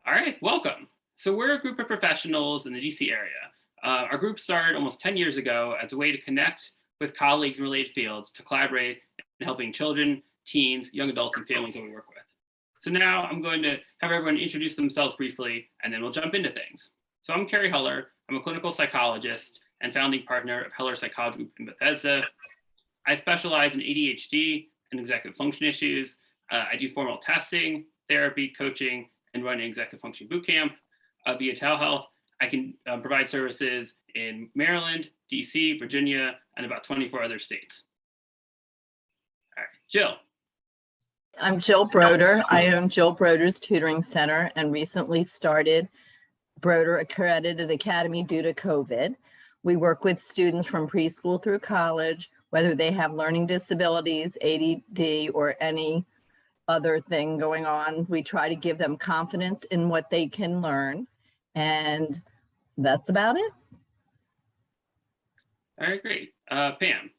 All right, welcome. So we're a group of professionals in the DC area. Our group started almost 10 years ago as a way to connect with colleagues in related fields to collaborate in helping children, teens, young adults, and families that we work with. So now I'm going to have everyone introduce themselves briefly, and then we'll jump into things. So I'm Carey Heller. I'm a clinical psychologist and founding partner of Heller Psychology Group in Bethesda. I specialize in ADHD and executive function issues. I do formal testing, therapy, coaching, and run an executive function bootcamp. Via telehealth, I can provide services in Maryland, DC, Virginia, and about 24 other states. All right, Jill. I'm Jill Broder. I own Jill Broder's Tutoring Center and recently started Broder Accredited Academy due to COVID. We work with students from preschool through college, whether they have learning disabilities, ADD, or any other thing going on. We try to give them confidence in what they can learn, and that's about it. All right, great. Pam.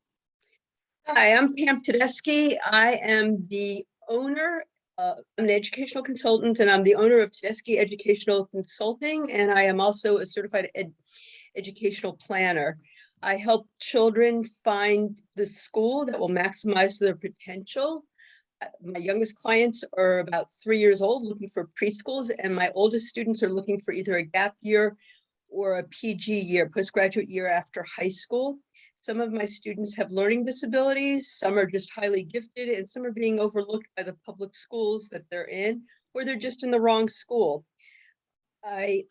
Hi, I'm Pam Tedeschi. I am the owner, I'm an educational consultant, and I'm the owner of Tedeschi Educational Consulting, and I am also a certified educational planner. I help children find the school that will maximize their potential. My youngest clients are about 3 years old looking for preschools, and my oldest students are looking for either a gap year or a PG year, postgraduate year after high school. Some of my students have learning disabilities, some are just highly gifted, and some are being overlooked by the public schools that they're in, or they're just in the wrong school. I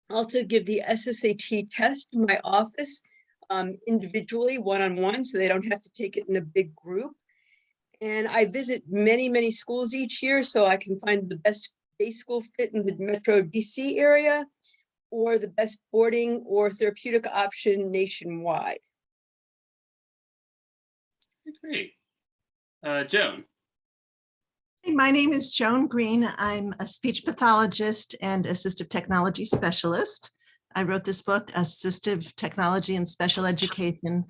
also give the SSAT test in my office individually, one-on-one, so they don't have to take it in a big group. And I visit many, many schools each year so I can find the best day school fit in the Metro DC area or the best boarding or therapeutic option nationwide. Great. Joan. Hey, my name is Joan Green. I'm a speech pathologist and assistive technology specialist. I wrote this book, Assistive Technology and Special Education.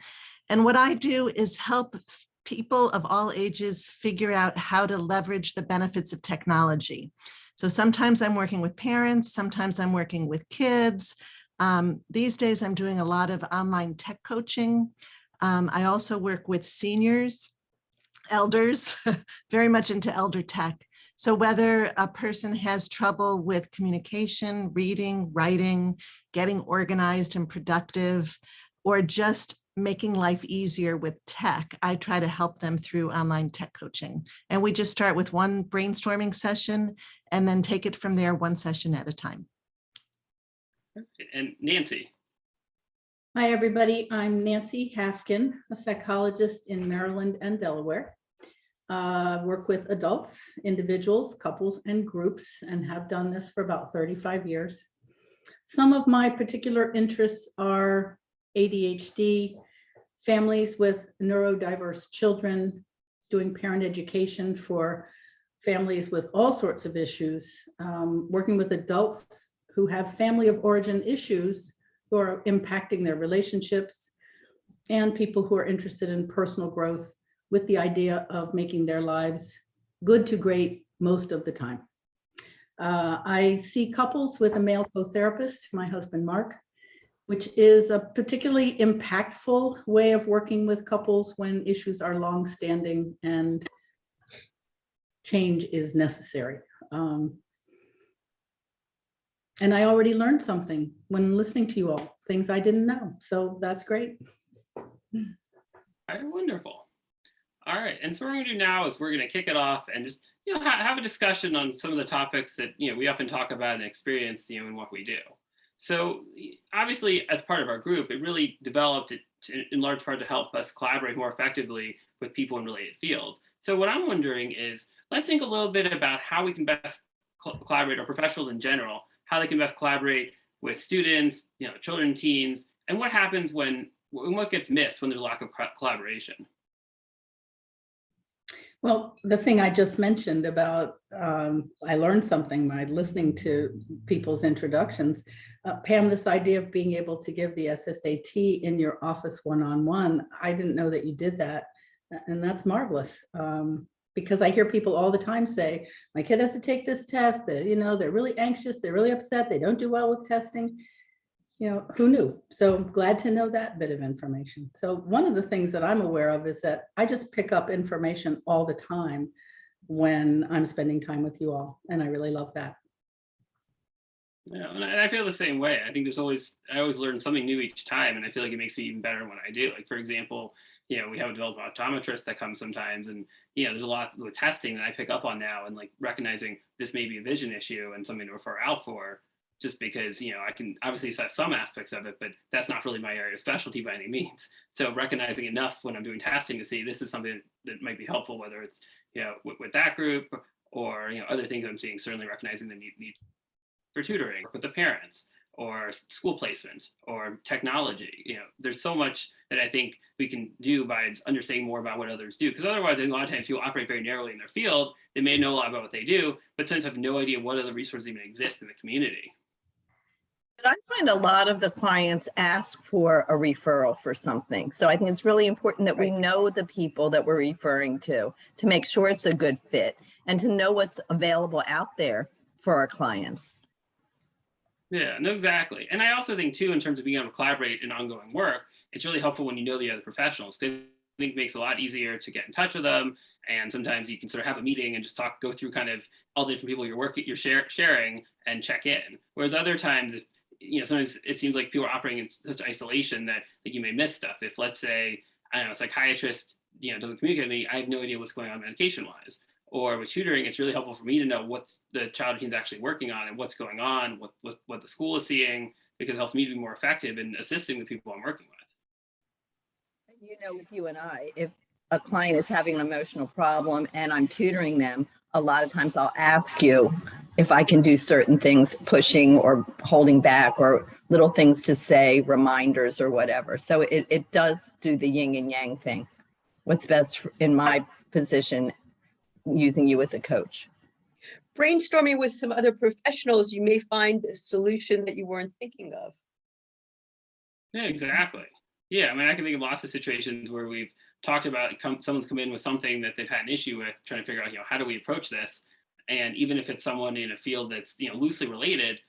And what I do is help people of all ages figure out how to leverage the benefits of technology. So sometimes I'm working with parents, sometimes I'm working with kids. These days I'm doing a lot of online tech coaching. I also work with seniors, elders, very much into elder tech. So whether a person has trouble with communication, reading, writing, getting organized and productive, or just making life easier with tech, I try to help them through online tech coaching. And we just start with one brainstorming session and then take it from there one session at a time. And Nancy. Hi, everybody. I'm Nancy Hafkin, a psychologist in Maryland and Delaware. Work with adults, individuals, couples, and groups, and have done this for about 35 years. Some of my particular interests are ADHD, families with neurodiverse children, doing parent education for families with all sorts of issues, working with adults who have family of origin issues who are impacting their relationships, and people who are interested in personal growth with the idea of making their lives good to great most of the time. I see couples with a male co-therapist, my husband, Mark, which is a particularly impactful way of working with couples when issues are long-standing and change is necessary. And I already learned something when listening to you all, things I didn't know. So that's great. All right, wonderful. All right, and so what we're going to do now is we're going to kick it off and just have a discussion on some of the topics that we often talk about and experience in what we do. So obviously, as part of our group, it really developed in large part to help us collaborate more effectively with people in related fields. So what I'm wondering is, let's think a little bit about how we can best collaborate, or professionals in general, how they can best collaborate with students, children, teens, and what happens when what gets missed when there's a lack of collaboration. Well, the thing I just mentioned about I learned something by listening to people's introductions. Pam, this idea of being able to give the SSAT in your office one-on-one, I didn't know that you did that, and that's marvelous. Because I hear people all the time say, my kid has to take this test, that, they're really anxious, they're really upset, they don't do well with testing. Who knew? So glad to know that bit of information. So one of the things that I'm aware of is that I just pick up information all the time when I'm spending time with you all. And I really love that. Yeah, and I feel the same way. I think I always learn something new each time, and I feel like it makes me even better in what I do. Like, for example, we have a developed optometrist that comes sometimes, and there's a lot with testing that I pick up on now, and like recognizing this may be a vision issue and something to refer out for, just because I can obviously assess some aspects of it, but that's not really my area of specialty by any means. So recognizing enough when I'm doing testing to see this is something that might be helpful, whether it's with that group or other things I'm seeing, certainly recognizing the need for tutoring with the parents or school placement or technology. There's so much that I think we can do by understanding more about what others do. Because otherwise, I think a lot of times people operate very narrowly in their field. They may know a lot about what they do, but sometimes have no idea what other resources even exist in the community. But I find a lot of the clients ask for a referral for something. So I think it's really important that we know the people that we're referring to make sure it's a good fit and to know what's available out there for our clients. Yeah, no, exactly. And I also think too, in terms of being able to collaborate in ongoing work, it's really helpful when you know the other professionals. I think it makes it a lot easier to get in touch with them. And sometimes you can sort of have a meeting and just go through kind of all the different people you're sharing and check in. Whereas other times, if sometimes it seems like people are operating in such isolation that you may miss stuff. If, let's say, I don't know, a psychiatrist doesn't communicate with me, I have no idea what's going on medication wise. Or with tutoring, it's really helpful for me to know what the child or teen is actually working on and what's going on, what the school is seeing, because it helps me to be more effective in assisting the people I'm working with. With you and I, if a client is having an emotional problem and I'm tutoring them, a lot of times I'll ask you if I can do certain things, pushing or holding back or little things to say, reminders or whatever. So it does do the yin and yang thing. What's best in my position, using you as a coach. Brainstorming with some other professionals, you may find a solution that you weren't thinking of. Yeah, exactly. Yeah, I mean, I can think of lots of situations where we've talked about someone's come in with something that they've had an issue with, trying to figure out, how do we approach this? And even if it's someone in a field that's, loosely related,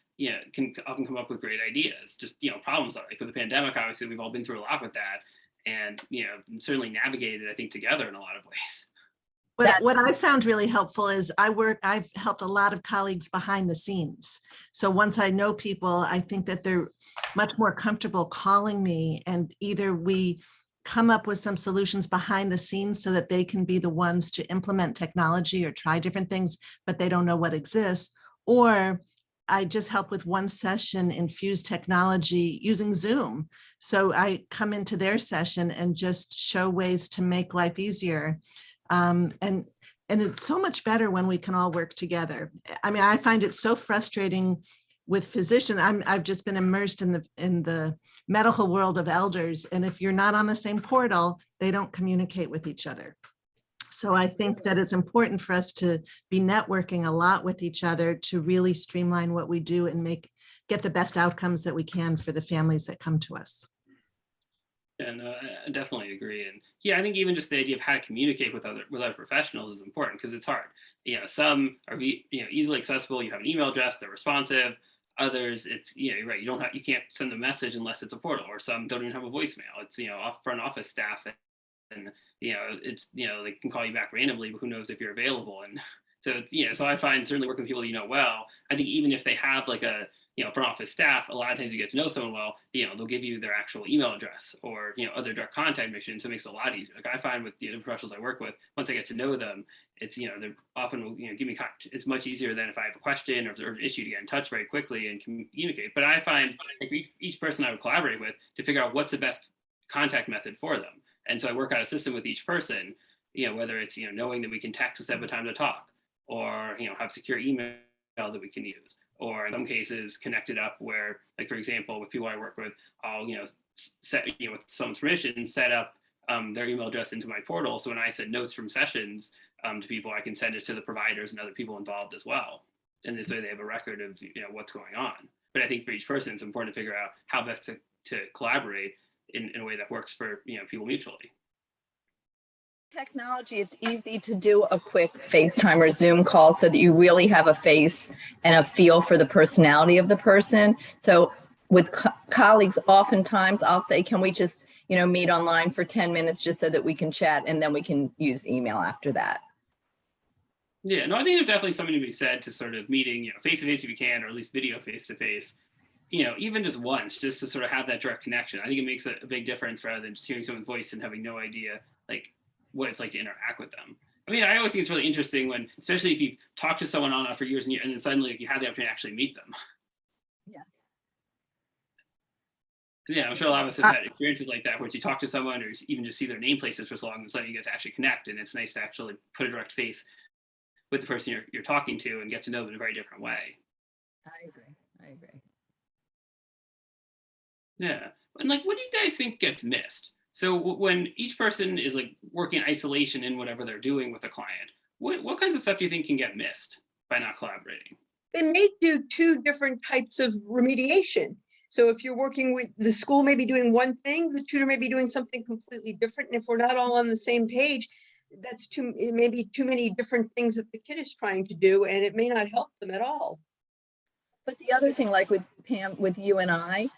can often come up with great ideas. Just, problems like with the pandemic, obviously, we've all been through a lot with that, and certainly navigated, I think, together in a lot of ways. What I found really helpful is I've helped a lot of colleagues behind the scenes. So once I know people, I think that they're much more comfortable calling me, and either we come up with some solutions behind the scenes so that they can be the ones to implement technology or try different things, but they don't know what exists, or I just help with one session, infuse technology using Zoom. So I come into their session and just show ways to make life easier. And it's so much better when we can all work together. I mean, I find it so frustrating with physicians. I've just been immersed in the medical world of elders. And if you're not on the same portal, they don't communicate with each other. So I think that it's important for us to be networking a lot with each other to really streamline what we do and get the best outcomes that we can for the families that come to us. And I definitely agree. And yeah, I think even just the idea of how to communicate with other professionals is important, because it's hard. Some are easily accessible. You have an email address, they're responsive. Others, it's you're right. You can't send a message unless it's a portal, or some don't even have a voicemail. It's front office staff, and it's they can call you back randomly, but who knows if you're available. And so so I find certainly working with people well, I think even if they have like a front office staff, a lot of times you get to know someone well, they'll give you their actual email address or, other direct contact information. So it makes it a lot easier. Like I find with the professionals I work with, once I get to know them, it's, they're often will, give me, it's much easier than if I have a question or an issue to get in touch very quickly and communicate. But I find like each person I would collaborate with to figure out what's the best contact method for them. And so I work out a system with each person, whether it's, knowing that we can text to set up a time to talk, or, have secure email that we can use. Or in some cases connected up where, like, for example, with people I work with, I'll, set, with someone's permission, set up their email address into my portal. So when I send notes from sessions to people, I can send it to the providers and other people involved as well. And this way they have a record of, what's going on. But I think for each person, it's important to figure out how best to collaborate in a way that works for, people mutually. Technology, it's easy to do a quick FaceTime or Zoom call so that you really have a face and a feel for the personality of the person. So with colleagues, oftentimes I'll say, can we just, meet online for 10 minutes just so that we can chat, and then we can use email after that. Yeah, no, I think there's definitely something to be said to sort of meeting, face to face if you can, or at least video face to face, even just once, just to sort of have that direct connection. I think it makes a big difference rather than just hearing someone's voice and having no idea what it's like to interact with them. I mean, I always think it's really interesting when, especially if you've talked to someone on for years and then suddenly you have the opportunity to actually meet them. Yeah. Yeah, I'm sure a lot of us have had experiences like that, where you talk to someone or even just see their name places for so long, and suddenly you get to actually connect, and it's nice to actually put a direct face with the person you're talking to and get to know them in a very different way. I agree. Yeah, and what do you guys think gets missed? So when each person is working in isolation in whatever they're doing with a client, what kinds of stuff do you think can get missed by not collaborating? They may do two different types of remediation. So if you're working with the school, may be doing one thing, the tutor may be doing something completely different. And if we're not all on the same page, it may be too many different things that the kid is trying to do, and it may not help them at all. But the other thing, like with Pam, with you and I,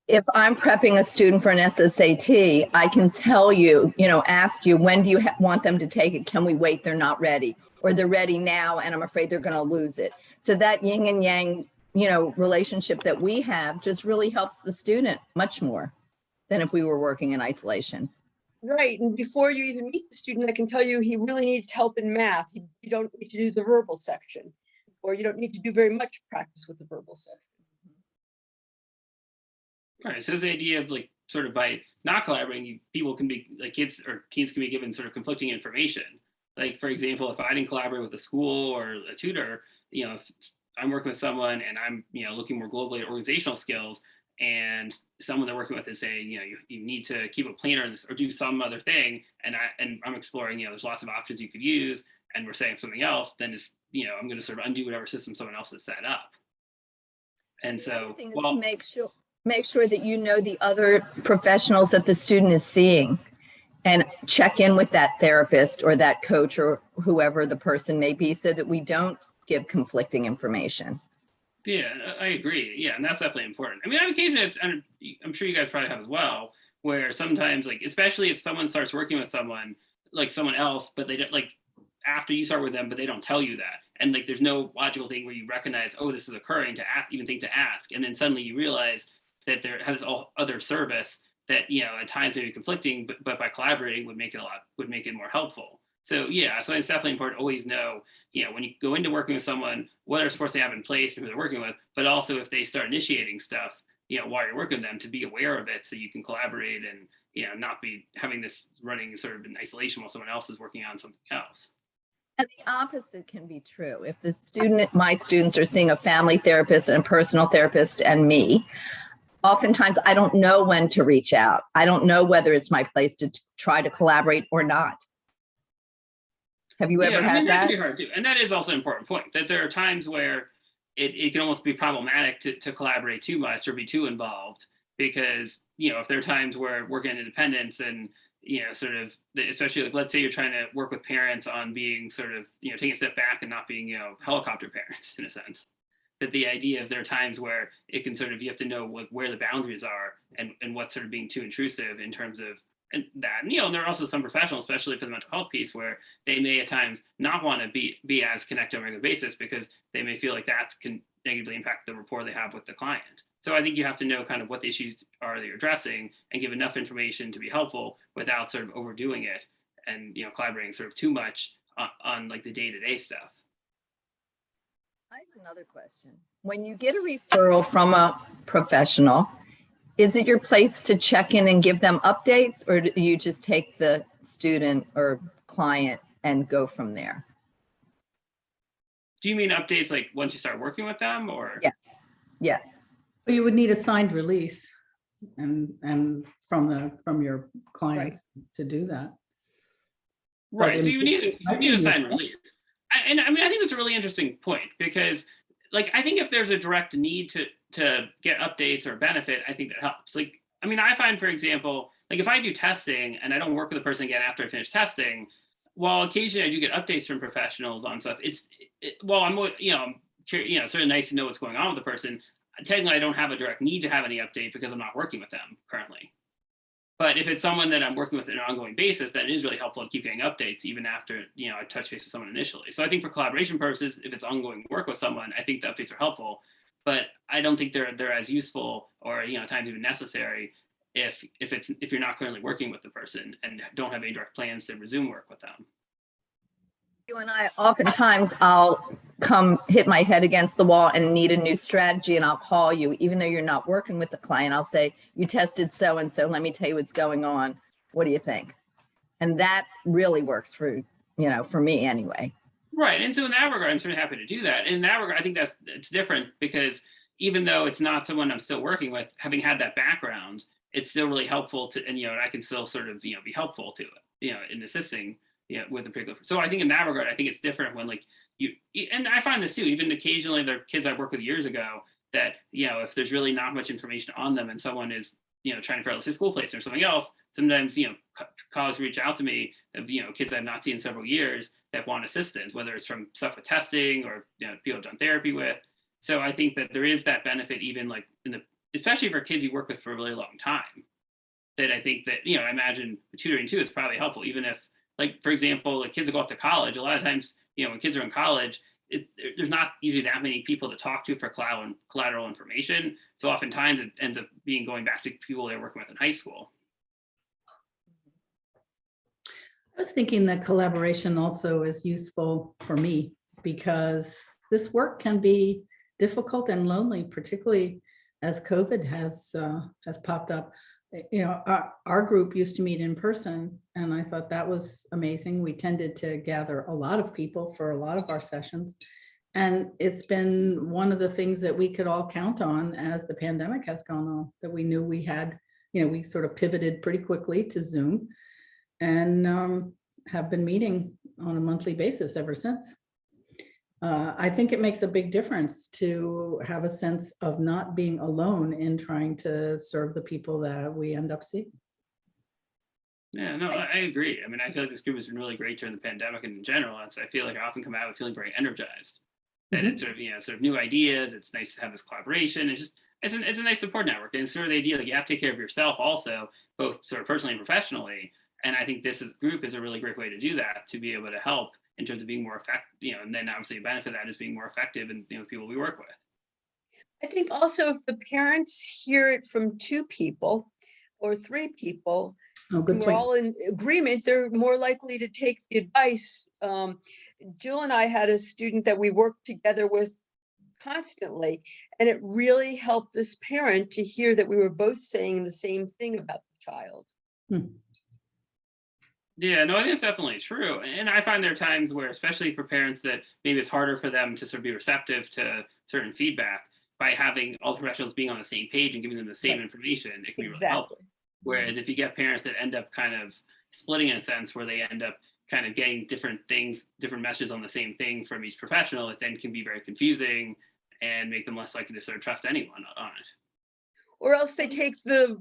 if I'm prepping a student for an SSAT, I can tell you, ask you, when do you want them to take it? Can we wait? They're not ready, or they're ready now, and I'm afraid they're going to lose it. So that yin and yang, relationship that we have just really helps the student much more than if we were working in isolation. Right. And before you even meet the student, I can tell you he really needs help in math. You don't need to do the verbal section, or you don't need to do very much practice with the verbal section. All right, so the idea of sort of by not collaborating, people can be kids or teens can be given sort of conflicting information. For example, if I didn't collaborate with a school or a tutor, if I'm working with someone and I'm looking more globally at organizational skills, and someone they're working with is saying you need to keep a planner in this or do some other thing, and I'm exploring there's lots of options you could use, and we're saying something else, then it's I'm going to sort of undo whatever system someone else has set up. And so to make sure that the other professionals that the student is seeing, and check in with that therapist or that coach or whoever the person may be, so that we don't give conflicting information. Yeah, I agree. Yeah, and that's definitely important. I mean, I have occasions, and I'm sure you guys probably have as well, where sometimes, especially if someone starts working with someone else, but they don't after you start with them, but they don't tell you that, and there's no logical thing where you recognize, oh, this is occurring, to even think to ask, and then suddenly you realize that there has all other service that at times may be conflicting, but by collaborating would make it more helpful. So yeah, so it's definitely important to always know, when you go into working with someone, what are supports they have in place and who they're working with, but also if they start initiating stuff, while you're working with them, to be aware of it so you can collaborate and not be having this running sort of in isolation while someone else is working on something else. And the opposite can be true. If my students are seeing a family therapist and a personal therapist and me, oftentimes I don't know when to reach out. I don't know whether it's my place to try to collaborate or not. Have you ever had that? That can be hard too. And that is also an important point, that there are times where it can almost be problematic to collaborate too much or be too involved, because, if there are times where working in independence and, sort of, especially let's say you're trying to work with parents on being sort of, taking a step back and not being, helicopter parents in a sense. That the idea is there are times where it can sort of, you have to know where the boundaries are and what's sort of being too intrusive in terms of that. And, there are also some professionals, especially for the mental health piece, where they may at times not want to be as connected on a regular basis because they may feel like that can negatively impact the rapport they have with the client. So I think you have to know kind of what the issues are that you're addressing and give enough information to be helpful without sort of overdoing it and, collaborating sort of too much on the day-to-day stuff. I have another question. When you get a referral from a professional, is it your place to check in and give them updates, or do you just take the student or client and go from there? Do you mean updates once you start working with them, or? Yes. Well, you would need a signed release and from your clients to do that. Right. So you need a signed release. And I mean, I think that's a really interesting point, because I think if there's a direct need to get updates or benefit, I think that helps. I mean, I find, for example, like if I do testing and I don't work with a person again after I finish testing, while occasionally I do get updates from professionals on stuff, well, I'm sort of nice to know what's going on with the person. Technically, I don't have a direct need to have any update because I'm not working with them currently. But if it's someone that I'm working with on an ongoing basis, then it is really helpful to keep getting updates even after, I touch base with someone initially. So I think for collaboration purposes, if it's ongoing work with someone, I think the updates are helpful. But I don't think they're as useful or at times even necessary if you're not currently working with the person and don't have any direct plans to resume work with them. You and I, oftentimes I'll come hit my head against the wall and need a new strategy, and I'll call you, even though you're not working with the client. I'll say, you tested so-and-so, let me tell you what's going on. What do you think? And that really works for me anyway. Right. And so in that regard, I'm sort of happy to do that. In that regard, I think it's different because even though it's not someone I'm still working with, having had that background, it's still really helpful to, and I can still sort of, be helpful to it, in assisting with a particular. So I think in that regard, I think it's different when and I find this too, even occasionally there are kids I've worked with years ago that, if there's really not much information on them and someone is, trying to figure out, let's say, school placement or something else, sometimes, colleagues reach out to me of, kids I've not seen in several years that want assistance, whether it's from stuff with testing or, people I've done therapy with. So I think that there is that benefit even especially for kids you work with for a really long time, that I think that, I imagine tutoring too is probably helpful, even if, for example, kids that go off to college, a lot of times, when kids are in college, there's not usually that many people to talk to for collateral information. So oftentimes it ends up going back to people they're working with in high school. I was thinking that collaboration also is useful for me because this work can be difficult and lonely, particularly as COVID has popped up. Our group used to meet in person, and I thought that was amazing. We tended to gather a lot of people for a lot of our sessions. And it's been one of the things that we could all count on as the pandemic has gone on, that we knew we had, we sort of pivoted pretty quickly to Zoom and have been meeting on a monthly basis ever since. I think it makes a big difference to have a sense of not being alone in trying to serve the people that we end up seeing. Yeah, no, I agree. I mean, I feel like this group has been really great during the pandemic and in general. And so I feel like I often come out with feeling very energized. That it's sort of new ideas. It's nice to have this collaboration. It's a nice support network. And it's sort of the idea you have to take care of yourself also, both sort of personally and professionally. And I think this group is a really great way to do that, to be able to help in terms of being more effective, and then obviously the benefit of that is being more effective in people we work with. I think also if the parents hear it from 2 people or 3 people, Good we're point. all in agreement, they're more likely to take the advice. Jill and I had a student that we worked together with constantly, and it really helped this parent to hear that we were both saying the same thing about the child. Yeah, no, I think it's definitely true. And I find there are times where, especially for parents, that maybe it's harder for them to sort of be receptive to certain feedback. By having all the professionals being on the same page and giving them the same information, it can be really helpful. Whereas if you get parents that end up kind of splitting in a sense, where they end up kind of getting different things, different messages on the same thing from each professional, it then can be very confusing and make them less likely to sort of trust anyone on it. Or else they take the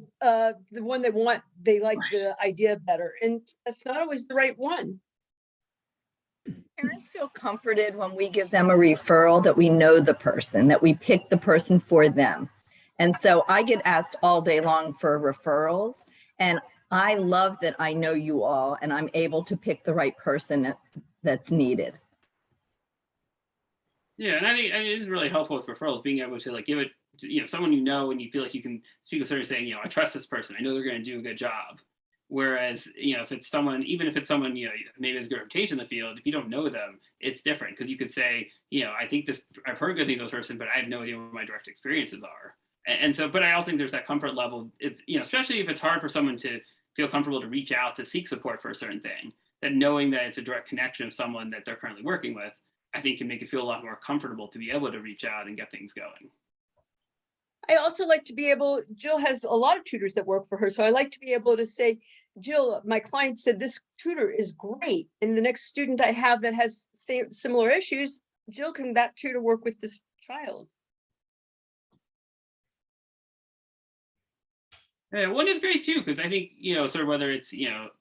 one they like the idea better, and that's not always the right one. Parents feel comforted when we give them a referral, that we know the person, that we pick the person for them. And so I get asked all day long for referrals, and I love that I know you all and I'm able to pick the right person that's needed. Yeah, and I think it is really helpful with referrals, being able to give it to someone and you feel like you can speak with, sort of saying, I trust this person, I know they're going to do a good job. Whereas, if it's someone, even if it's someone, maybe has good reputation in the field, if you don't know them, it's different, because you could say, I think I've heard good things of this person, but I have no idea what my direct experiences are. And so, but I also think there's that comfort level, especially if it's hard for someone to feel comfortable to reach out to seek support for a certain thing, that knowing that it's a direct connection of someone that they're currently working with, I think can make it feel a lot more comfortable to be able to reach out and get things going. I also like to be able, Jill has a lot of tutors that work for her, so I like to be able to say, Jill, my client said this tutor is great, and the next student I have that has similar issues, Jill, can that tutor work with this child? Yeah, one is great too, because I think, sort of whether it's,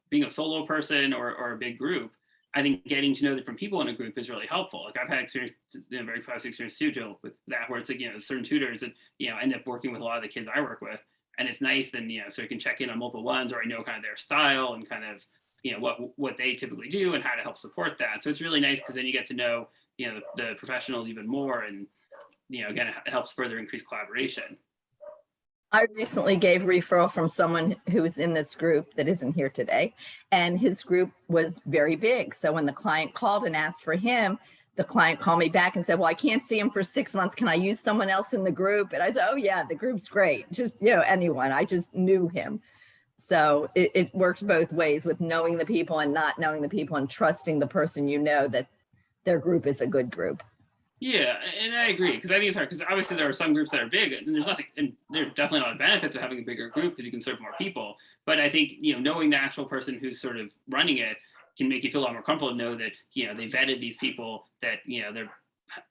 being a solo person or a big group, I think getting to know different people in a group is really helpful. Like I've had experience, very positive experience too, Jill, with that, where it's like, certain tutors that, end up working with a lot of the kids I work with. And it's nice then, so you can check in on multiple ones, or I know kind of their style and kind of, what they typically do and how to help support that. So it's really nice because then you get to know, the professionals even more. And, again, it helps further increase collaboration. I recently gave referral from someone who was in this group that isn't here today, and his group was very big. So when the client called and asked for him, the client called me back and said, well, I can't see him for 6 months. Can I use someone else in the group? And I said, oh yeah, the group's great. Just, anyone. I just knew him. So it works both ways with knowing the people and not knowing the people and trusting the person, that their group is a good group. Yeah, and I agree, because I think it's hard, because obviously there are some groups that are big, and there's nothing, and there's definitely a lot of benefits of having a bigger group because you can serve more people. But I think, knowing the actual person who's sort of running it can make you feel a lot more comfortable to know that, they vetted these people, that, they're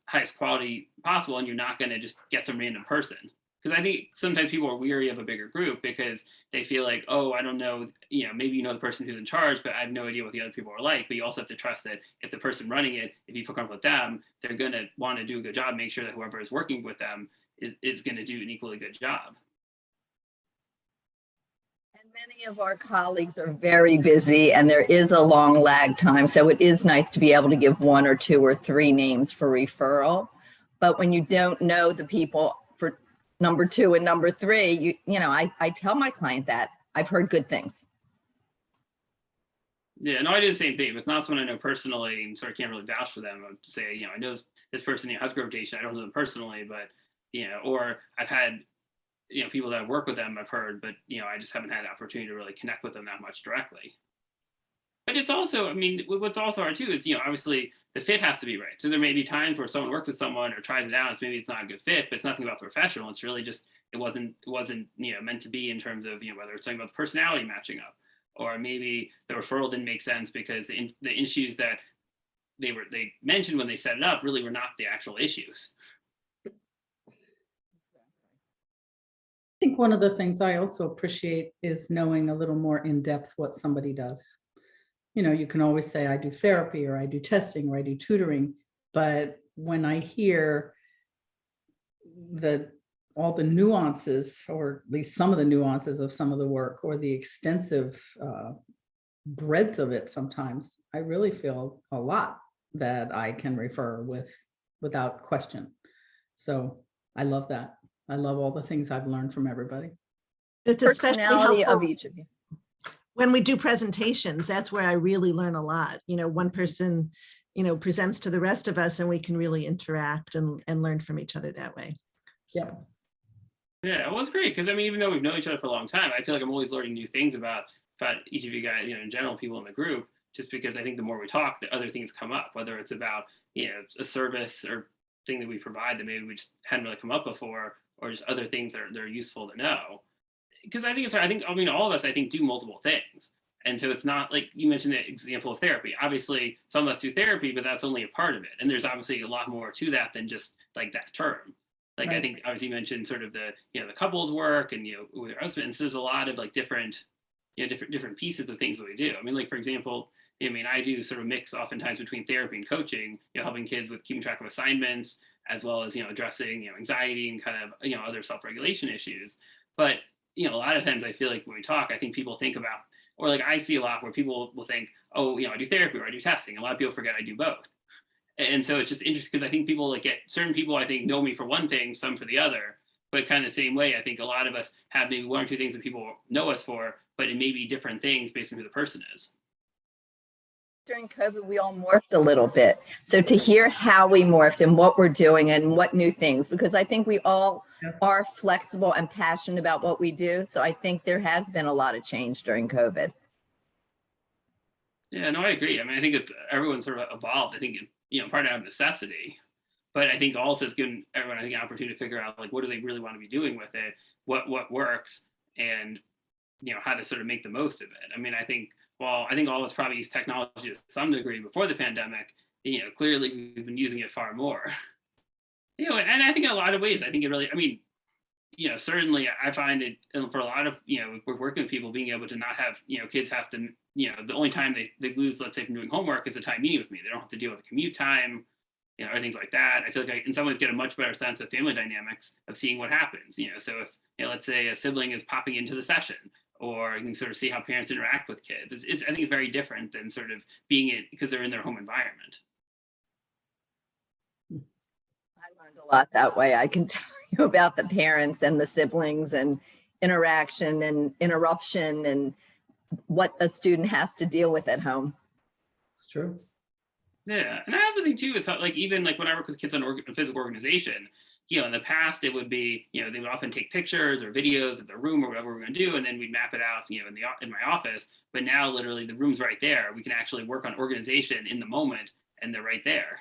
highest quality possible, and you're not going to just get some random person. Because I think sometimes people are weary of a bigger group because they feel like, oh, I don't know, maybe the person who's in charge, but I have no idea what the other people are like. But you also have to trust that if the person running it, if you feel comfortable with them, they're going to want to do a good job, make sure that whoever is working with them is going to do an equally good job. And many of our colleagues are very busy and there is a long lag time. So it is nice to be able to give 1 or 2 or 3 names for referral. But when you don't know the people for number 2 and number 3, I tell my client that I've heard good things. Yeah, no, I do the same thing. If it's not someone I know personally and sort of can't really vouch for them, I would say, I know this person has good reputation. I don't know them personally, but, or I've had, people that work with them, I've heard, but, I just haven't had the opportunity to really connect with them that much directly. But it's also, what's also hard too is, obviously the fit has to be right. So there may be times where someone works with someone or tries it out, and maybe it's not a good fit, but it's nothing about the professional. It's really just, it wasn't, meant to be in terms of, whether it's something about the personality matching up, or maybe the referral didn't make sense because the issues that they mentioned when they set it up really were not the actual issues. I think one of the things I also appreciate is knowing a little more in depth what somebody does. You can always say, I do therapy, or I do testing, or I do tutoring. But when I hear all the nuances, or at least some of the nuances of some of the work, or the extensive breadth of it, sometimes I really feel a lot that I can refer without question. So I love that. I love all the things I've learned from everybody. It's especially Personality helpful of each of you. when we do presentations. That's where I really learn a lot. One person, presents to the rest of us, and we can really interact and learn from each other that way. So. Yeah, well, it's great because even though we've known each other for a long time, I feel like I'm always learning new things about each of you guys, in general, people in the group. Just because I think the more we talk, the other things come up, whether it's about a service or thing that we provide that maybe we just hadn't really come up before, or just other things that are useful to know. Because I think all of us, do multiple things. And so it's not like you mentioned the example of therapy. Obviously, some of us do therapy, but that's only a part of it. And there's obviously a lot more to that than just like that term. Like, right. I think obviously you mentioned sort of the, the couples work and, with your husband. So there's a lot of like different pieces of things that we do. Like, for example, I do sort of mix oftentimes between therapy and coaching, helping kids with keeping track of assignments, as well as, addressing, anxiety and kind of, other self-regulation issues. But, a lot of times I feel like when we talk, I think people think about, or like I see a lot where people will think, oh, I do therapy or I do testing. A lot of people forget I do both. And so it's just interesting because I think people certain people, I think, know me for one thing, some for the other, but kind of the same way, I think a lot of us have maybe 1 or 2 things that people know us for, but it may be different things based on who the person is. During COVID, we all morphed a little bit. So to hear how we morphed and what we're doing and what new things, because I think we all are flexible and passionate about what we do. So I think there has been a lot of change during COVID. Yeah, no, I agree. I think everyone sort of evolved. I think, part out of necessity, but I think also it's given everyone, an opportunity to figure out like, what do they really want to be doing with it? What works, and, how to sort of make the most of it. I think all of us probably use technology to some degree before the pandemic, clearly we've been using it far more. And I think in a lot of ways, I think it really, certainly I find it for a lot of, we're working with people being able to not have, kids have to, the only time they lose, let's say, from doing homework is the time meeting with me. They don't have to deal with commute time, or things like that. I feel like I, in some ways, get a much better sense of family dynamics of seeing what happens, so if, let's say a sibling is popping into the session, or you can sort of see how parents interact with kids. It's I think it's very different than sort of being it because they're in their home environment. I learned a lot that way. I can tell you about the parents and the siblings and interaction and interruption and what a student has to deal with at home. It's true. Yeah, and I also think too, it's like even like when I work with kids on physical organization, in the past it would be, they would often take pictures or videos of their room or whatever we're going to do, and then we'd map it out, in my office. But now literally the room's right there. We can actually work on organization in the moment, and they're right there.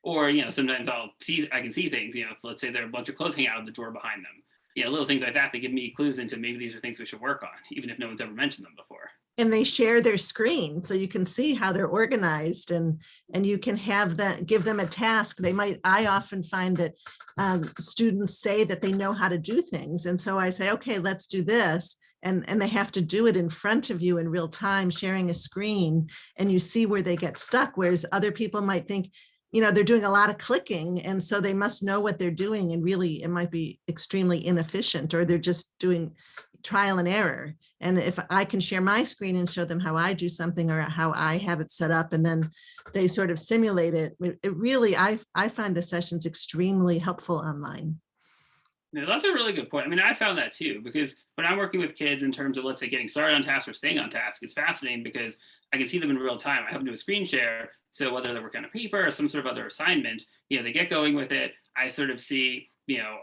Or sometimes I can see things. If let's say there are a bunch of clothes hanging out of the drawer behind them. Little things like that. They give me clues into maybe these are things we should work on, even if no one's ever mentioned them before. And they share their screen, so you can see how they're organized, and you can have that, give them a task. I often find that students say that they know how to do things. And so I say, okay, let's do this. And they have to do it in front of you in real time, sharing a screen, and you see where they get stuck. Whereas other people might think, they're doing a lot of clicking, and so they must know what they're doing. And really it might be extremely inefficient, or they're just doing trial and error. And if I can share my screen and show them how I do something or how I have it set up, and then they sort of simulate it, it really, I find the sessions extremely helpful online. Yeah, that's a really good point. I mean, I found that too, because when I'm working with kids in terms of, let's say, getting started on task or staying on task, it's fascinating because I can see them in real time. I have them do a screen share. So whether they're working on a paper or some sort of other assignment, they get going with it. I sort of see,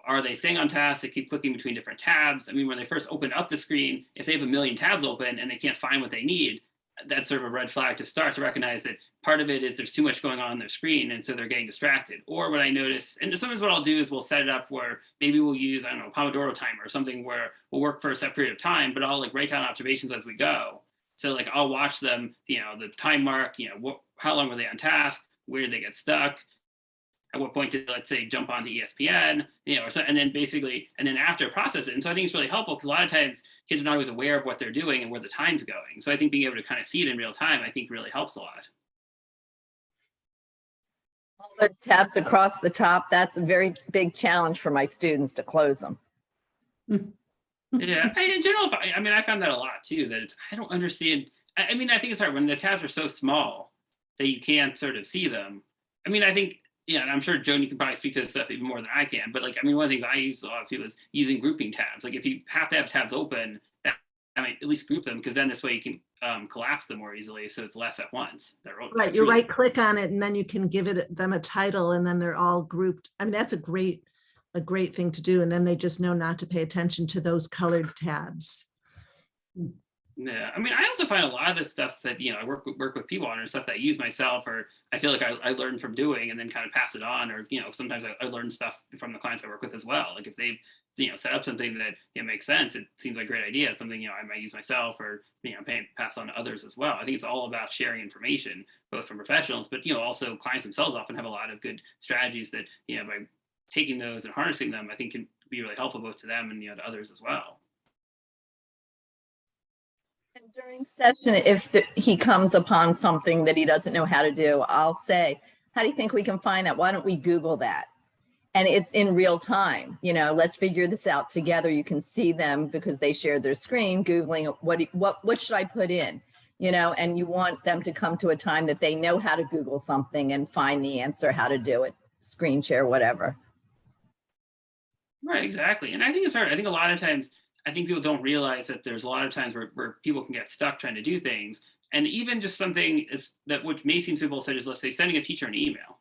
are they staying on task? They keep clicking between different tabs. I mean, when they first open up the screen, if they have a million tabs open and they can't find what they need, that's sort of a red flag to start to recognize that part of it is there's too much going on their screen, and so they're getting distracted. Or what I notice, and sometimes what I'll do is we'll set it up where maybe we'll use, I don't know, Pomodoro timer or something where we'll work for a set period of time, but I'll like write down observations as we go. So like I'll watch them, the time mark, how long were they on task? Where did they get stuck? At what point did, let's say, jump onto ESPN, or so, and then after process it. And so I think it's really helpful because a lot of times kids are not always aware of what they're doing and where the time's going. So I think being able to kind of see it in real time, I think really helps a lot. All those tabs across the top, that's a very big challenge for my students to close them. Yeah, in general, I found that a lot too, that I don't understand. I think it's hard when the tabs are so small that you can't sort of see them. I think, and I'm sure, Joan, you can probably speak to this stuff even more than I can, but one of the things I use a lot of people is using grouping tabs. Like if you have to have tabs open, that might at least group them, because then this way you can collapse them more easily, so it's less at once. Right, you right click on it and then you can give them a title, and then they're all grouped. that's a great thing to do, and then they just know not to pay attention to those colored tabs. Yeah, I also find a lot of this stuff that I work with people on, or stuff that I use myself, or I feel like I learn from doing and then kind of pass it on, or sometimes I learn stuff from the clients I work with as well. Like if they've set up something that makes sense, it seems like a great idea. It's something I might use myself, or pass on to others as well. I think it's all about sharing information, both from professionals, but also clients themselves often have a lot of good strategies that by taking those and harnessing them, I think can be really helpful both to them and to others as well. And during session, if he comes upon something that he doesn't know how to do, I'll say, how do you think we can find that? Why don't we Google that? And it's in real time. Let's figure this out together. You can see them because they share their screen, Googling what should I put in? And you want them to come to a time that they know how to Google something and find the answer, how to do it, screen share, whatever. Right, exactly. And I think it's hard. I think a lot of times, people don't realize that there's a lot of times where people can get stuck trying to do things. And even just something is that, which may seem simple, such as, let's say, sending a teacher an email.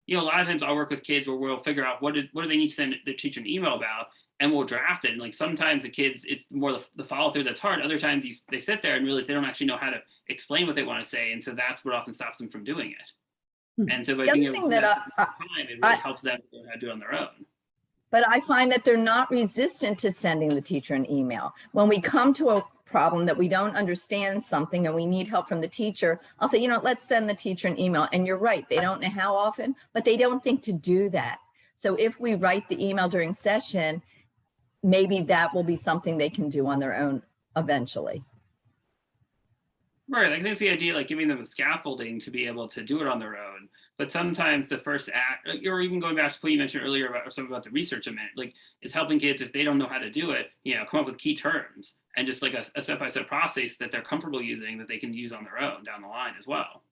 A lot of times I'll work with kids where we'll figure out what do they need to send the teacher an email about, and we'll draft it. And like sometimes the kids, it's more the follow through that's hard. Other times they sit there and realize they don't actually know how to explain what they want to say. And so that's what often stops them from doing it. And so by being able to do that time, it really helps them learn how to do it on their own. But I find that they're not resistant to sending the teacher an email. When we come to a problem that we don't understand something and we need help from the teacher, I'll say, let's send the teacher an email. And you're right, they don't know how often, but they don't think to do that. So if we write the email during session, maybe that will be something they can do on their own eventually. Right, I think it's the idea, like giving them the scaffolding to be able to do it on their own. But sometimes the first act, or even going back to what you mentioned earlier about something about the research amendment, like is helping kids if they don't know how to do it, come up with key terms and just like a step-by-step process that they're comfortable using that they can use on their own down the line as well.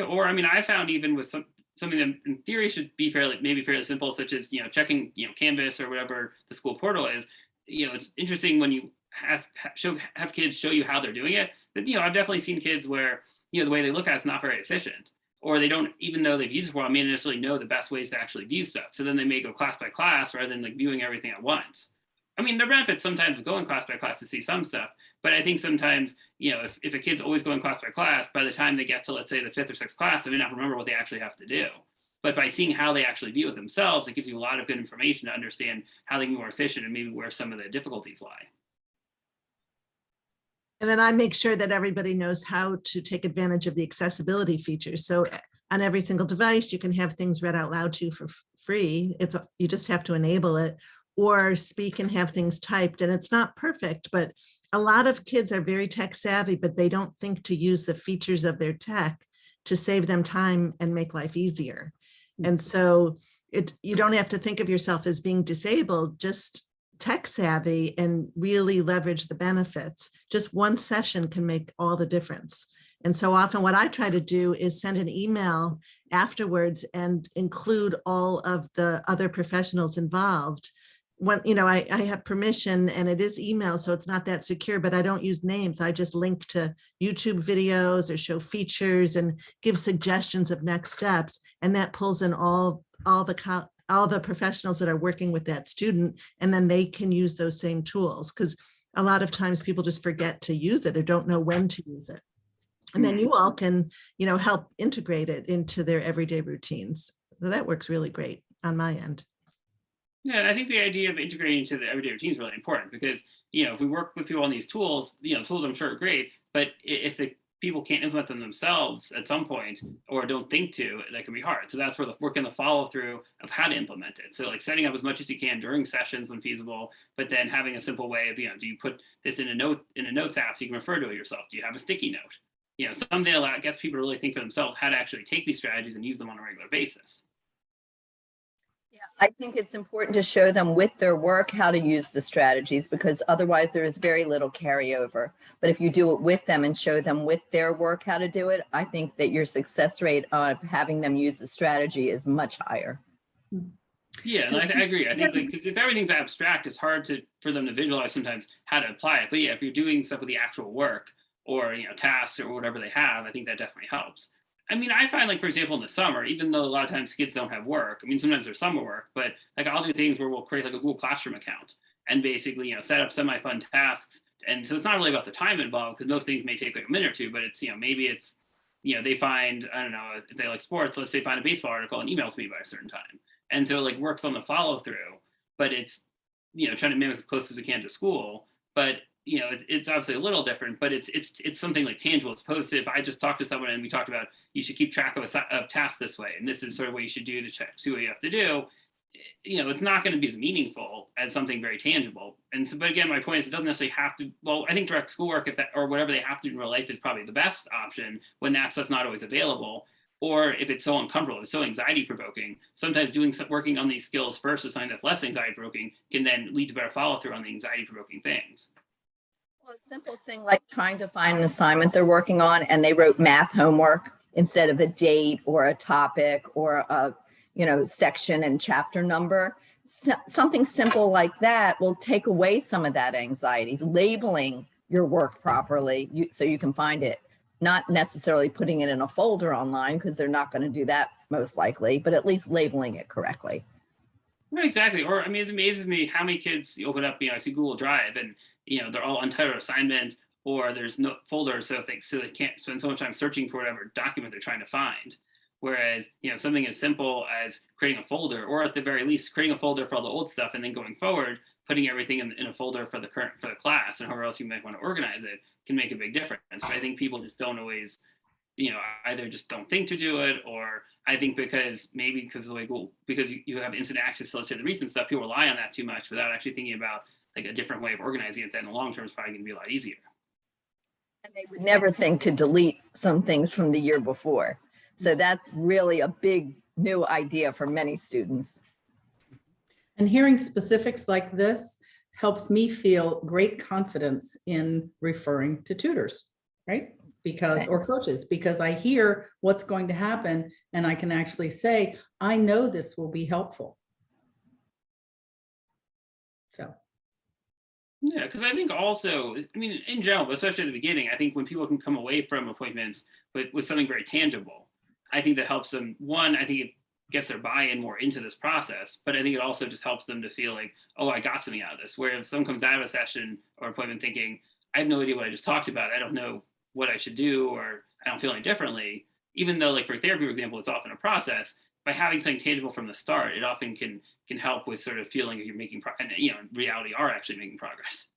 Or I mean, I found even with something that in theory should be fairly simple, such as checking Canvas or whatever the school portal is. It's interesting when you have kids show you how they're doing it. But I've definitely seen kids where the way they look at it's not very efficient, or they don't, even though they've used it for a while, may not necessarily know the best ways to actually view stuff. So then they may go class by class rather than like viewing everything at once. I mean, there are benefits sometimes of going class by class to see some stuff, but I think sometimes, if a kid's always going class by class, by the time they get to, let's say, the 5th or 6th class, they may not remember what they actually have to do. But by seeing how they actually view it themselves, it gives you a lot of good information to understand how they can be more efficient and maybe where some of the difficulties lie. And then I make sure that everybody knows how to take advantage of the accessibility features. So on every single device, you can have things read out loud to you for free. You just have to enable it, or speak and have things typed. And it's not perfect, but a lot of kids are very tech savvy, but they don't think to use the features of their tech to save them time and make life easier. And so you don't have to think of yourself as being disabled, just tech savvy and really leverage the benefits. Just one session can make all the difference. And so often what I try to do is send an email afterwards and include all of the other professionals involved. When, I have permission and it is email, so it's not that secure, but I don't use names. I just link to YouTube videos or show features and give suggestions of next steps. And that pulls in all the professionals that are working with that student, and then they can use those same tools, because a lot of times people just forget to use it or don't know when to use it. And then you all can, help integrate it into their everyday routines. So that works really great on my end. Yeah, and I think the idea of integrating into the everyday routine is really important because, if we work with people on these tools, tools I'm sure are great, but if the people can't implement them themselves at some point or don't think to, that can be hard. So that's where the work and the follow through of how to implement it. So like setting up as much as you can during sessions when feasible, but then having a simple way of, do you put this in a notes app so you can refer to it yourself? Do you have a sticky note? Something that gets people to really think for themselves how to actually take these strategies and use them on a regular basis. Yeah, I think it's important to show them with their work how to use the strategies, because otherwise there is very little carryover. But if you do it with them and show them with their work how to do it, I think that your success rate of having them use the strategy is much higher. Yeah, and I agree. I think because if everything's abstract, it's hard for them to visualize sometimes how to apply it. But yeah, if you're doing stuff with the actual work or tasks or whatever they have, I think that definitely helps. I mean, I find, like, for example, in the summer, even though a lot of times kids don't have work, I mean, sometimes there's summer work, but like I'll do things where we'll create like a Google Classroom account and basically, set up semi-fun tasks. And so it's not really about the time involved, because most things may take like a minute or two, but it's, maybe it's, they find, I don't know, if they like sports, let's say find a baseball article and emails me by a certain time. And so it like works on the follow through, but it's, trying to mimic as close as we can to school. But it's obviously a little different, but it's something like tangible. As opposed to if I just talked to someone and we talked about you should keep track of tasks this way, and this is sort of what you should do to see what you have to do. It's not going to be as meaningful as something very tangible. And so, but again, my point is it doesn't necessarily have to. Well, I think direct schoolwork, if that or whatever they have to do in real life, is probably the best option when that stuff's not always available. Or if it's so uncomfortable, it's so anxiety provoking, sometimes working on these skills first is something that's less anxiety provoking can then lead to better follow through on the anxiety provoking things. Well, a simple thing like trying to find an assignment they're working on and they wrote math homework instead of a date or a topic or a section and chapter number. Something simple like that will take away some of that anxiety. Labeling your work properly so you can find it, not necessarily putting it in a folder online, because they're not going to do that most likely, but at least labeling it correctly. Right, exactly. Or I mean, it amazes me how many kids open up, I see Google Drive and they're all untitled assignments, or there's no folders, so they can't spend so much time searching for whatever document they're trying to find. Whereas something as simple as creating a folder, or at the very least creating a folder for all the old stuff, and then going forward putting everything in a folder for the class and however else you might want to organize it, can make a big difference. But I think people just don't always either just don't think to do it, or I think because of like, well, because you have instant access to, let's say, the recent stuff, people rely on that too much without actually thinking about like a different way of organizing it. Then in the long term is probably going to be a lot easier. And they would never think to delete some things from the year before. So that's really a big new idea for many students. And hearing specifics like this helps me feel great confidence in referring to tutors, right? Because, or coaches, because I hear what's going to happen and I can actually say, I know this will be helpful. So. Yeah, because I think also, I mean, in general, but especially at the beginning, I think when people can come away from appointments with something very tangible, I think that helps them. One, I think it gets their buy-in more into this process, but I think it also just helps them to feel like, oh, I got something out of this. Where if someone comes out of a session or appointment thinking, I have no idea what I just talked about, I don't know what I should do, or I don't feel any differently, even though like for therapy, for example, it's often a process, by having something tangible from the start, it often can help with sort of feeling like you're making and in reality are actually making progress.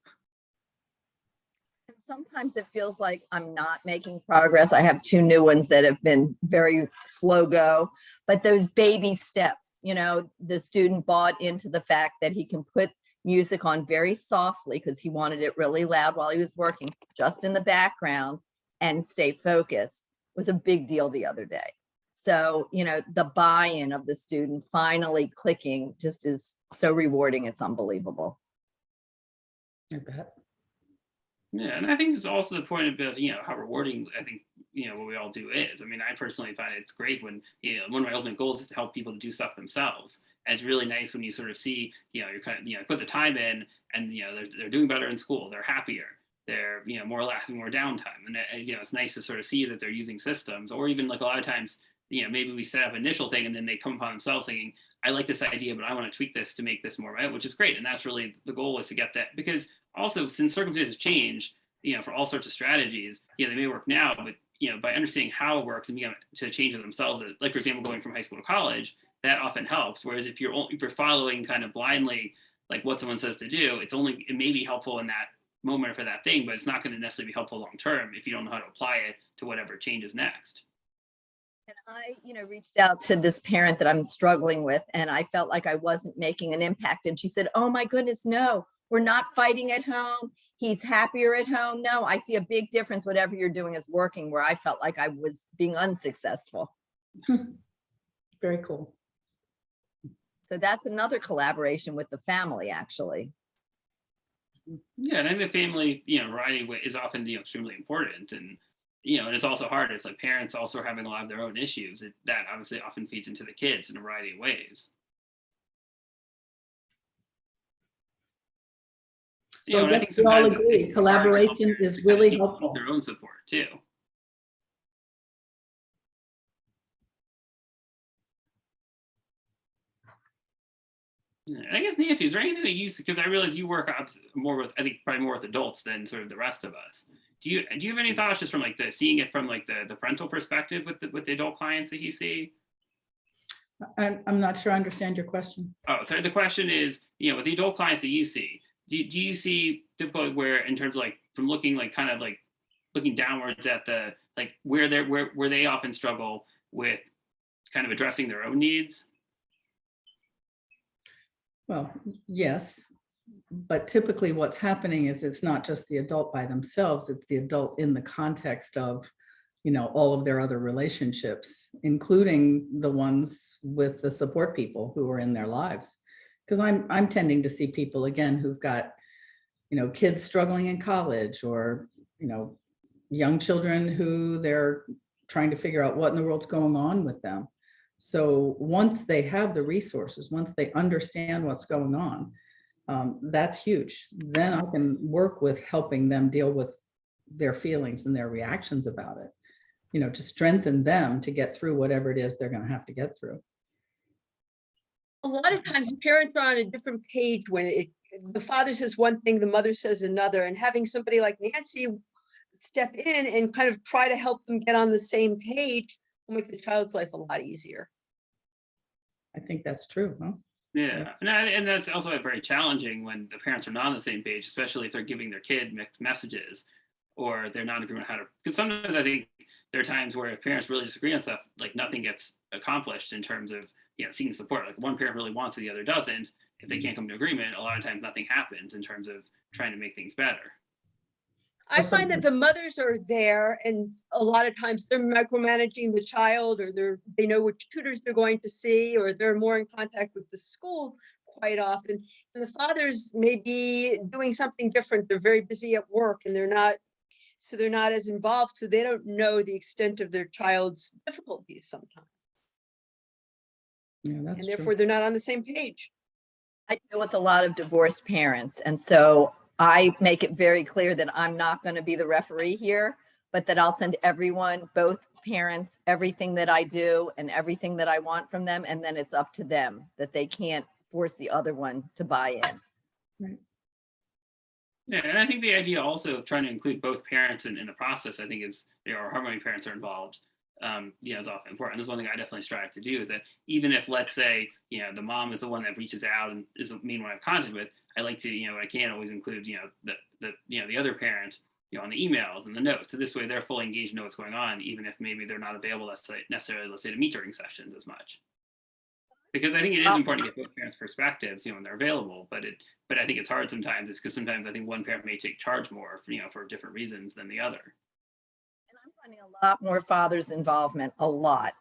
And sometimes it feels like I'm not making progress. I have 2 new ones that have been very slow go, but those baby steps, the student bought into the fact that he can put music on very softly because he wanted it really loud while he was working, just in the background, and stay focused was a big deal the other day. So, the buy-in of the student finally clicking just is so rewarding. It's unbelievable. I bet. Yeah, and I think it's also the point of how rewarding I think what we all do is. I mean, I personally find it's great when one of my ultimate goals is to help people to do stuff themselves. And it's really nice when you sort of see you're kind of put the time in, and they're doing better in school, they're happier, they're more laughing, more downtime, and it's nice to sort of see that they're using systems, or even like a lot of times maybe we set up an initial thing and then they come upon themselves thinking, I like this idea, but I want to tweak this to make this more right, which is great. And that's really the goal, is to get that, because also since circumstances change, for all sorts of strategies, they may work now, but by understanding how it works and being able to change it themselves, like for example, going from high school to college, that often helps. Whereas if you're following kind of blindly, like what someone says to do, it may be helpful in that moment for that thing, but it's not going to necessarily be helpful long term if you don't know how to apply it to whatever changes next. And I, reached out to this parent that I'm struggling with, and I felt like I wasn't making an impact. And she said, oh my goodness, no, we're not fighting at home. He's happier at home. No, I see a big difference. Whatever you're doing is working, where I felt like I was being unsuccessful. Very cool. So that's another collaboration with the family, actually. Yeah, and I think the family, variety is often extremely important, and and it's also hard. It's like parents also are having a lot of their own issues. That obviously often feeds into the kids in a variety of ways. So I guess we all agree, collaboration is really helpful. Their own support too. And I guess, Nancy, is there anything that because I realize you work more with, I think probably more with adults than sort of the rest of us. Do you have any thoughts just from like seeing it from like the parental perspective with the adult clients that you see? I'm not sure I understand your question. Oh, sorry. The question is, with the adult clients that you see, do you see difficulty where, in terms of like from looking like kind of like looking downwards at the like where they often struggle with kind of addressing their own needs? Well, yes, but typically what's happening is it's not just the adult by themselves, it's the adult in the context of, all of their other relationships, including the ones with the support people who are in their lives. Because I'm tending to see people, again, who've got, kids struggling in college, or, young children who they're trying to figure out what in the world's going on with them. So once they have the resources, once they understand what's going on, that's huge. Then I can work with helping them deal with their feelings and their reactions about it, to strengthen them to get through whatever it is they're going to have to get through. A lot of times parents are on a different page when the father says one thing, the mother says another, and having somebody like Nancy step in and kind of try to help them get on the same page will make the child's life a lot easier. I think that's true, huh? Yeah, and that's also very challenging when the parents are not on the same page, especially if they're giving their kid mixed messages, or they're not agreeing on how to. Because sometimes I think there are times where if parents really disagree on stuff, like nothing gets accomplished in terms of, seeking support. Like one parent really wants it, the other doesn't. If they can't come to agreement, a lot of times nothing happens in terms of trying to make things better. I find that the mothers are there, and a lot of times they're micromanaging the child, or they know which tutors they're going to see, or they're more in contact with the school quite often. And the fathers may be doing something different. They're very busy at work, and they're not as involved, so they don't know the extent of their child's difficulties sometimes. Yeah, that's And true. therefore they're not on the same page. I deal with a lot of divorced parents, and so I make it very clear that I'm not going to be the referee here, but that I'll send everyone, both parents, everything that I do and everything that I want from them, and then it's up to them, that they can't force the other one to buy in. Right. Yeah, and I think the idea also of trying to include both parents in the process, I think is, or how many parents are involved, is often important. This is one thing I definitely strive to do, is that even if, let's say, the mom is the one that reaches out and is the main one I have contact with, I like to, I can't always include, the other parent, on the emails and the notes. So this way they're fully engaged and know what's going on, even if maybe they're not available necessarily, let's say, to meet during sessions as much. Because I think it is important to get both parents' perspectives, when they're available, but I think it's hard sometimes, because sometimes I think one parent may take charge more, for different reasons than the other. And I'm finding a lot more fathers' involvement, a lot,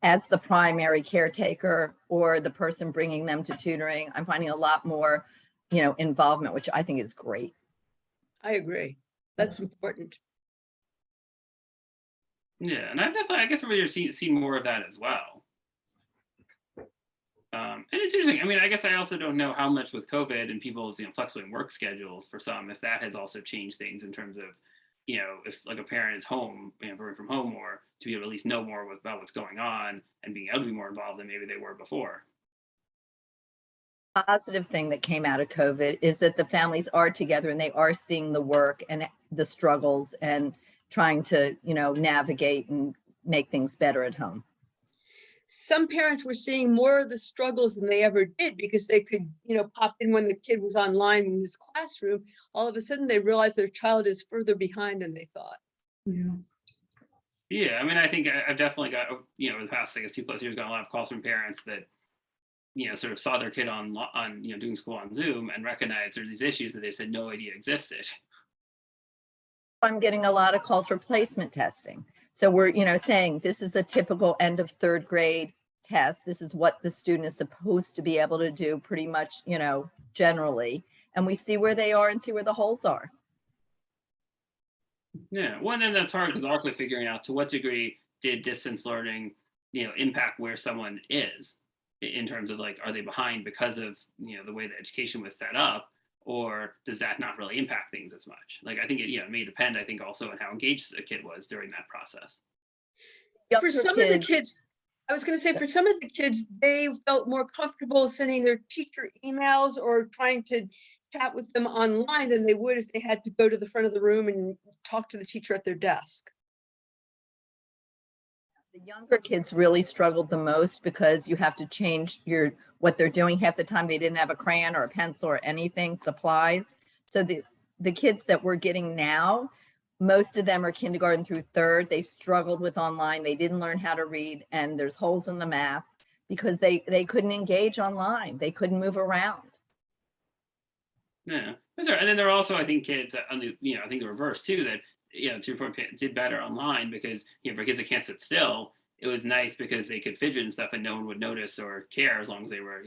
as the primary caretaker or the person bringing them to tutoring. I'm finding a lot more, involvement, which I think is great. I agree. That's important. Yeah, and I've definitely, I guess, we're seen more of that as well. And it's interesting. I mean, I guess I also don't know how much with COVID and people's flexible work schedules for some, if that has also changed things in terms of, if like a parent is home, working from home, or to be able to at least know more about what's going on and being able to be more involved than maybe they were before. Positive thing that came out of COVID is that the families are together and they are seeing the work and the struggles and trying to, navigate and make things better at home. Some parents were seeing more of the struggles than they ever did, because they could, pop in when the kid was online in his classroom. All of a sudden they realized their child is further behind than they thought. Yeah. Yeah, I mean, I think I've definitely got, over the past, I guess, 2+ years, got a lot of calls from parents that, sort of saw their kid on doing school on Zoom and recognized there's these issues that they said no idea existed. I'm getting a lot of calls for placement testing. So we're, saying this is a typical end of third grade test. This is what the student is supposed to be able to do pretty much, generally. And we see where they are and see where the holes are. Yeah, well, and then that's hard, because also figuring out to what degree did distance learning, impact where someone is in terms of, like, are they behind because of, the way the education was set up, or does that not really impact things as much? Like, I think it may depend, I think, also on how engaged the kid was during that process. For some of the kids, I was going to say, for some of the kids, they felt more comfortable sending their teacher emails or trying to chat with them online than they would if they had to go to the front of the room and talk to the teacher at their desk. The younger kids really struggled the most, because you have to change what they're doing. Half the time they didn't have a crayon or a pencil or anything, supplies. So the kids that we're getting now, most of them are kindergarten through third. They struggled with online. They didn't learn how to read, and there's holes in the math because they couldn't engage online. They couldn't move around. Yeah, that's right. And then there are also, I think, kids on the, I think the reverse too, that, to your point, did better online because, for kids that can't sit still, it was nice because they could fidget and stuff and no one would notice or care, as long as they were,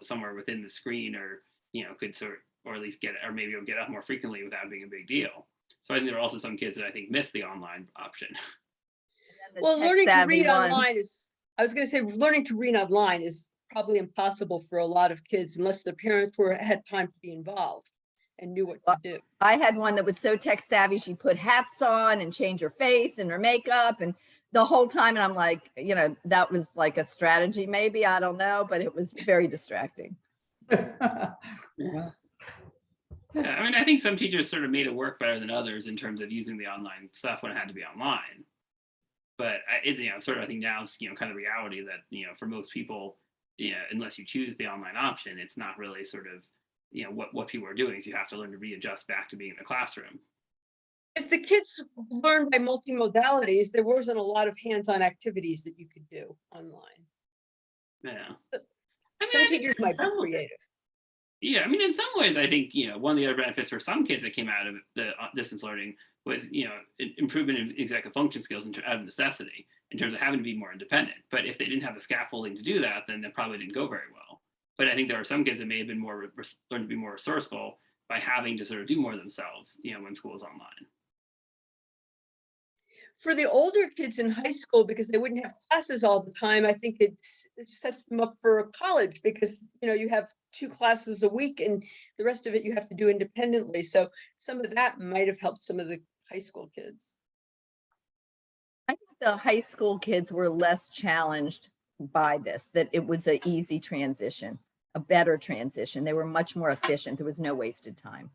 somewhere within the screen, or, could or at least or maybe get up more frequently without being a big deal. So I think there are also some kids that I think missed the online option. Well, learning to read online is, I was going to say, learning to read online is probably impossible for a lot of kids unless the parents had time to be involved and knew what to do. I had one that was so tech savvy, she put hats on and changed her face and her makeup and the whole time. And I'm like, that was like a strategy, maybe, I don't know, but it was very distracting. Yeah. Yeah, I mean, I think some teachers sort of made it work better than others in terms of using the online stuff when it had to be online. But it's, sort of, I think now is, kind of reality that, for most people, unless you choose the online option, it's not really sort of, what people are doing. So you have to learn to readjust back to being in the classroom. if the kids learned by multimodalities, there wasn't a lot of hands-on activities that you could do online. Yeah. Some I think teachers in might be some- creative. Yeah, I mean, in some ways, I think, one of the other benefits for some kids that came out of the distance learning was, improvement in executive function skills out of necessity in terms of having to be more independent. But if they didn't have the scaffolding to do that, then that probably didn't go very well. But I think there are some kids that may have been learned to be more resourceful by having to sort of do more themselves, when school is online. For the older kids in high school, because they wouldn't have classes all the time, I think it sets them up for college because, you have 2 classes a week and the rest of it you have to do independently. So some of that might have helped some of the high school kids. I think the high school kids were less challenged by this, that it was an easy transition, a better transition. They were much more efficient. There was no wasted time.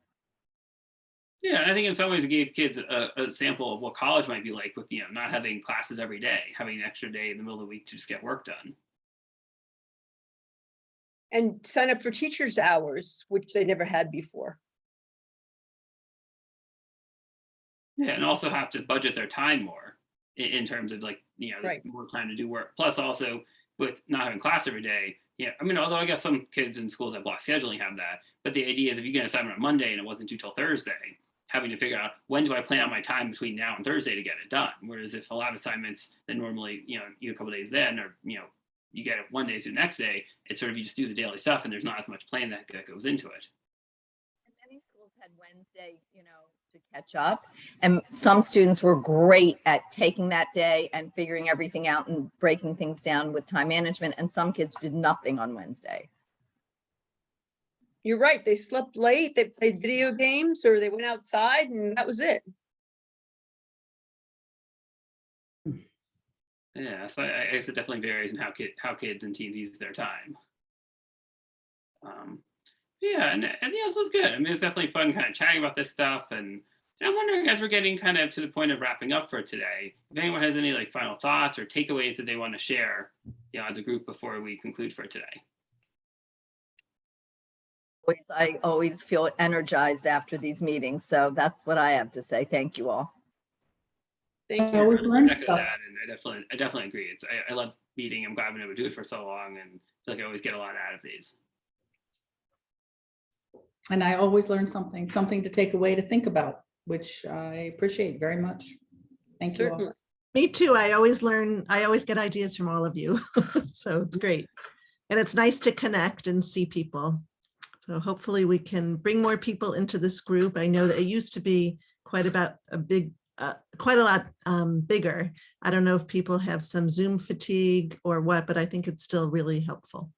Yeah, and I think in some ways it gave kids a sample of what college might be like with, not having classes every day, having an extra day in the middle of the week to just get work done. And sign up for teachers' hours, which they never had before. Yeah, and also have to budget their time more in terms of there's Right. more time to do work. Plus also with not having class every day. Yeah, I mean, although I guess some kids in schools that block scheduling have that, but the idea is if you get an assignment on Monday and it wasn't due till Thursday, having to figure out when do I plan out my time between now and Thursday to get it done. Whereas if a lot of assignments then normally, you a couple days then, or, you get it one day to the next day, it's sort of, you just do the daily stuff and there's not as much planning that goes into it. And many schools had Wednesday, to catch up. And some students were great at taking that day and figuring everything out and breaking things down with time management. And some kids did nothing on Wednesday. You're right. They slept late, they played video games, or they went outside and that was it. Yeah, so I guess it definitely varies in how kids and teens use their time. Yeah, and this was good. I mean, it's definitely fun kind of chatting about this stuff, and I'm wondering, as we're getting kind of to the point of wrapping up for today, if anyone has any final thoughts or takeaways that they want to share, as a group before we conclude for today. I always feel energized after these meetings. So that's what I have to say. Thank you all. Thank I you. always learn Echo stuff. that, and I definitely agree. I love meeting. I'm glad I've been able to do it for so long, and I feel like I always get a lot out of these. And I always learn something to take away to think about, which I appreciate very much. Thank you all. Certainly. Me too. I always get ideas from all of you. So it's great. And it's nice to connect and see people. So hopefully we can bring more people into this group. I know that it used to be quite a lot bigger. I don't know if people have some Zoom fatigue or what, but I think it's still really helpful.